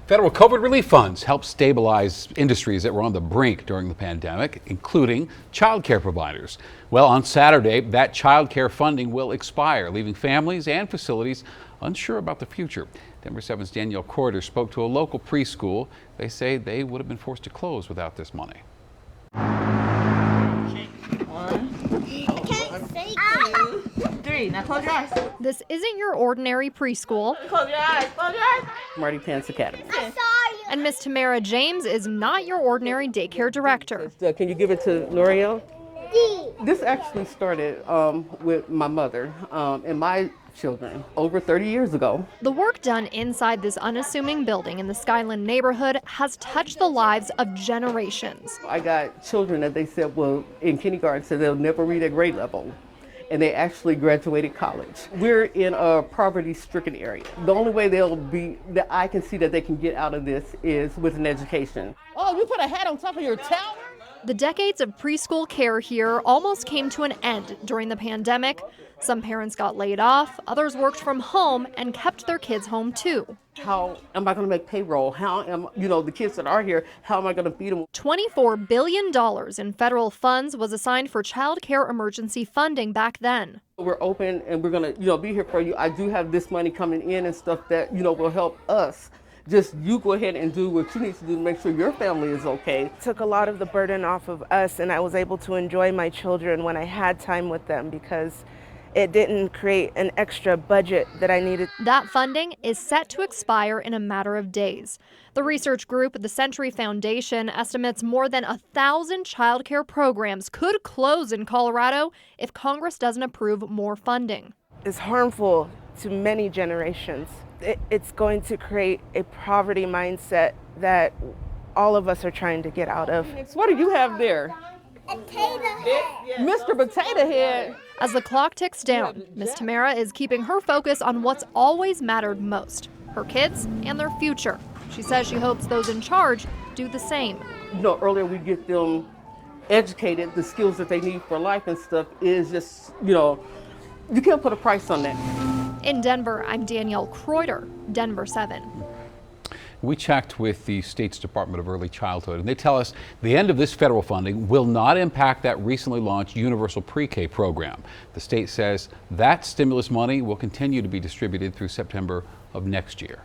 Federal COVID relief funds help stabilize industries that were on the brink during the pandemic, including child care providers. Well, on Saturday, that child care funding will expire, leaving families and facilities unsure about the future. Denver 7's Danielle Corder spoke to a local preschool. They say they would have been forced to close without this money. Now close your eyes. This isn't your ordinary preschool. Close your eyes. Close your eyes. Marty Pants Academy. I saw you. And Miss Tamara James is not your ordinary daycare director. Can you give it to L'Oreal? This actually started with my mother and my children over 30 years ago. The work done inside this unassuming building in the Skyland neighborhood has touched the lives of generations. I got children that they said, well, in kindergarten, said they'll never read at grade level. And they actually graduated college. We're in a poverty-stricken area. The only way that I can see that they can get out of this is with an education. Oh, you put a hat on top of your tower? The decades of preschool care here almost came to an end during the pandemic. Some parents got laid off, others worked from home and kept their kids home too. How am I going to make payroll? How am, the kids that are here, how am I going to feed them? $24 billion in federal funds was assigned for child care emergency funding back then. We're open and we're going to, be here for you. I do have this money coming in and stuff that, will help us. Just you go ahead and do what you need to do to make sure your family is okay. Took a lot of the burden off of us, and I was able to enjoy my children when I had time with them because it didn't create an extra budget that I needed. That funding is set to expire in a matter of days. The research group at the Century Foundation estimates more than 1,000 child care programs could close in Colorado if Congress doesn't approve more funding. It's harmful to many generations. It's going to create a poverty mindset that all of us are trying to get out of. What do you have there? Potato head. Mr. Potato Head. As the clock ticks down, Miss Tamara is keeping her focus on what's always mattered most, her kids and their future. She says she hopes those in charge do the same. Earlier we get them educated, the skills that they need for life and stuff is just, you can't put a price on that. In Denver, I'm Danielle Corder, Denver 7. We checked with the state's Department of Early Childhood, and they tell us the end of this federal funding will not impact that recently launched universal pre-K program. The state says that stimulus money will continue to be distributed through September of next year.